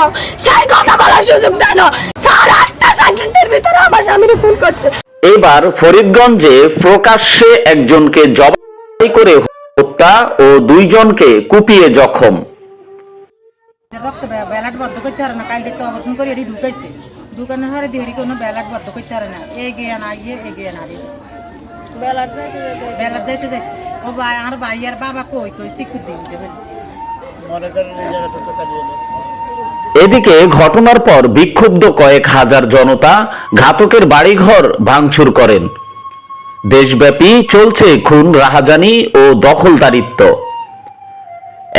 দাও, সেই কথা বলার সুযোগ দেয় না। 8.5 সেকেন্ডের ভিতরে আমার স্বামীর খুন করছে। এবার ফরিদগঞ্জে প্রকাশ্যে একজনকে জবাই করে হত্যা ও 2 জনকে কুপিয়ে জখম। রক্ত ব্যালাট বদ্ধ করতে পারে না, কালকে তো অপারেশন করে এটি ঢুকাইছে, ঢুকানোর পরে দেরি কোনো ব্যালাট বদ্ধ করতে পারে না, এগিয়ে না ব্যালাট যাইতে যাই ও ভাই আর ভাইয়ার বাবা কই শিক্ষিত দিন এদিকে ঘটনার পর বিক্ষুব্ধ কয়েক হাজার জনতা ঘাতকের বাড়িঘর ভাঙচুর করেন। দেশব্যাপী চলছে খুন, রাহাজানি ও দখলদারিত্ব।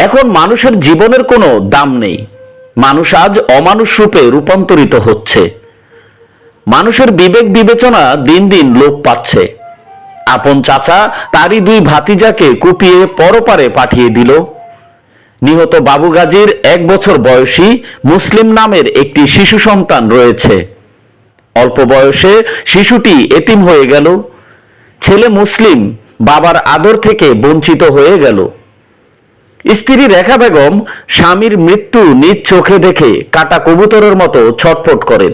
এখন মানুষের জীবনের কোনো দাম নেই। মানুষ আজ অমানুষ রূপে রূপান্তরিত হচ্ছে। মানুষের বিবেক বিবেচনা দিন দিন লোপ পাচ্ছে। আপন চাচা তারই 2 ভাতিজাকে কুপিয়ে পরপারে পাঠিয়ে দিল। নিহত বাবু গাজীর 1 বছর বয়সী মুসলিম নামের একটি শিশু সন্তান রয়েছে। অল্প বয়সে শিশুটি এতিম হয়ে গেল। ছেলে মুসলিম, বাবার আদর থেকে বঞ্চিত হয়ে গেল। স্ত্রী রেখা বেগম স্বামীর মৃত্যু নিজ চোখে দেখে কাটা কবুতরের মতো ছটফট করেন।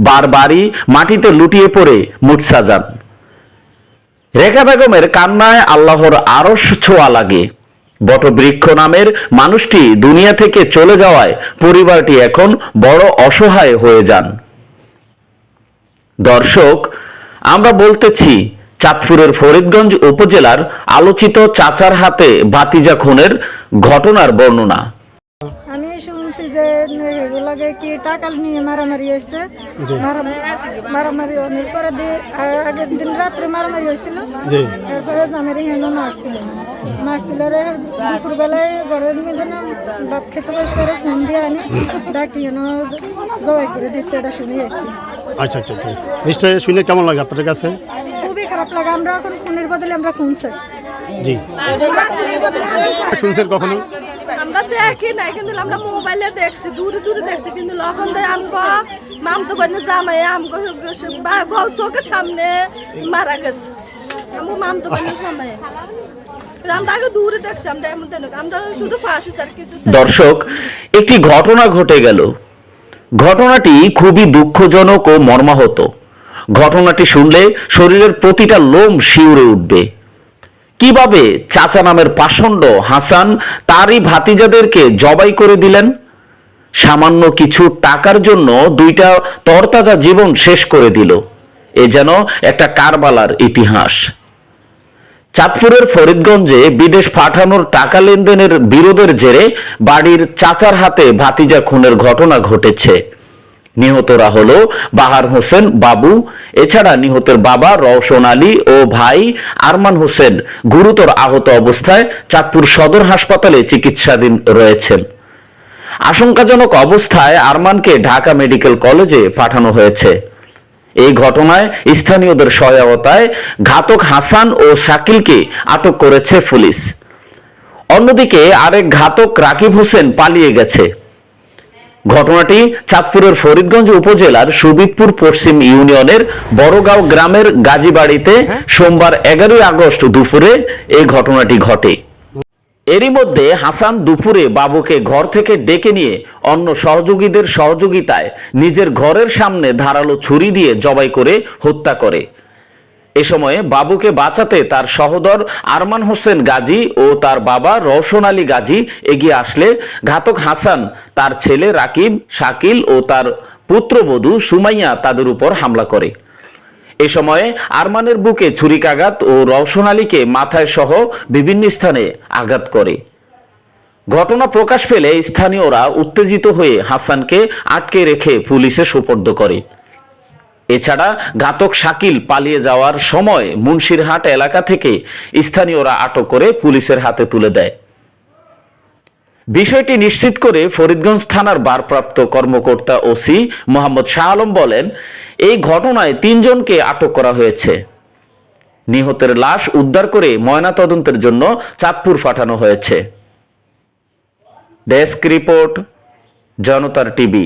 বারবারই মাটিতে লুটিয়ে পড়ে মূর্ছা যান। রেখা বেগমের কান্নায় আল্লাহর আরশ ছোঁয়া লাগে। বটবৃক্ষ নামের মানুষটি দুনিয়া থেকে চলে যাওয়ায় পরিবারটি এখন বড় অসহায় হয়ে যান। দর্শক, আমরা বলতেছি চাঁদপুরের ফরিদগঞ্জ উপজেলার আলোচিত চাচার হাতে ভাতিজা খুনের ঘটনার বর্ণনা। আমি শুনছি যে এগুলাকে কি টাকা নিয়ে মারামারি হয়েছে, মারামারি অনেক করে আগের দিন রাত্রে মারামারি হয়েছিল। এরপরে জামের হেন মারছিল দুপুরবেলায় ঘরের মধ্যে ভাত খেতে বসে ফোন দিয়ে আনি ডাকি জবাই করে দিচ্ছে, এটা শুনে এসেছি। আচ্ছা আচ্ছা আচ্ছা, নিশ্চয় শুনে কেমন লাগে আপনাদের কাছে? খুবই খারাপ লাগে। আমরা এখন ফোনের বদলে আমরা শুনছি। জি, শুনছেন কখনো? আমরা দেখি না, কিন্তু আমরা মোবাইলে দেখছি, দূরে দূরে দেখছি, কিন্তু লখন আমগো মামতো বাড়ি জামাই আমগো চোখের সামনে মারা গেছে। আমগো মামতো বাড়ি জামাই আমরা আগে দূরে দেখছি, আমরা শুধু ফাঁসি স্যার কিছু। দর্শক, একটি ঘটনা ঘটে গেল। ঘটনাটি খুবই দুঃখজনক ও মর্মাহত। ঘটনাটি শুনলে শরীরের প্রতিটা লোম শিউরে উঠবে। কিভাবে চাচা নামের পাষণ্ড হাসান তারই ভাতিজাদেরকে জবাই করে দিলেন? সামান্য কিছু টাকার জন্য 2টা তরতাজা জীবন শেষ করে দিল। এ যেন একটা কারবালার ইতিহাস। চাঁদপুরের ফরিদগঞ্জে বিদেশ পাঠানোর টাকা লেনদেনের বিরোধের জেরে বাড়ির চাচার হাতে ভাতিজা খুনের ঘটনা ঘটেছে। নিহতরা হলো বাহার হোসেন বাবু, এছাড়া নিহতের বাবা রওশন আলী ও ভাই আরমান হোসেন গুরুতর আহত অবস্থায় চাঁদপুর সদর হাসপাতালে চিকিৎসাধীন রয়েছেন। আশঙ্কাজনক অবস্থায় আরমানকে ঢাকা মেডিকেল কলেজে পাঠানো হয়েছে। এই ঘটনায় স্থানীয়দের সহায়তায় ঘাতক হাসান ও শাকিলকে আটক করেছে পুলিশ। অন্যদিকে আরেক ঘাতক রাকিব হোসেন পালিয়ে গেছে। ঘটনাটি চাঁদপুরের ফরিদগঞ্জ উপজেলার সুবিদপুর পশ্চিম ইউনিয়নের বড়গাঁও গ্রামের গাজীবাড়িতে সোমবার 11 আগস্ট দুপুরে এই ঘটনাটি ঘটে। এরই মধ্যে হাসান দুপুরে বাবুকে ঘর থেকে ডেকে নিয়ে অন্য সহযোগীদের সহযোগিতায় নিজের ঘরের সামনে ধারালো ছুরি দিয়ে জবাই করে হত্যা করে। এ সময়ে বাবুকে বাঁচাতে তার সহোদর আরমান হোসেন গাজী ও তার বাবা রওশন আলী গাজী এগিয়ে আসলে ঘাতক হাসান তার ছেলে রাকিব, শাকিল ও তার পুত্রবধূ সুমাইয়া তাদের উপর হামলা করে। এ সময়ে আরমানের বুকে ছুরিকাঘাত ও রওশন আলীকে মাথায় সহ বিভিন্ন স্থানে আঘাত করে। ঘটনা প্রকাশ পেলে স্থানীয়রা উত্তেজিত হয়ে হাসানকে আটকে রেখে পুলিশে সোপর্দ করে। এছাড়া ঘাতক শাকিল পালিয়ে যাওয়ার সময় মুন্সিরহাট এলাকা থেকে স্থানীয়রা আটক করে পুলিশের হাতে তুলে দেয়। বিষয়টি নিশ্চিত করে ফরিদগঞ্জ থানার ভারপ্রাপ্ত কর্মকর্তা ওসি মোহাম্মদ শাহ আলম বলেন, এই ঘটনায় 3 জনকে আটক করা হয়েছে। নিহতের লাশ উদ্ধার করে ময়নাতদন্তের জন্য চাঁদপুর পাঠানো হয়েছে। ডেস্ক রিপোর্ট, জনতার টিভি।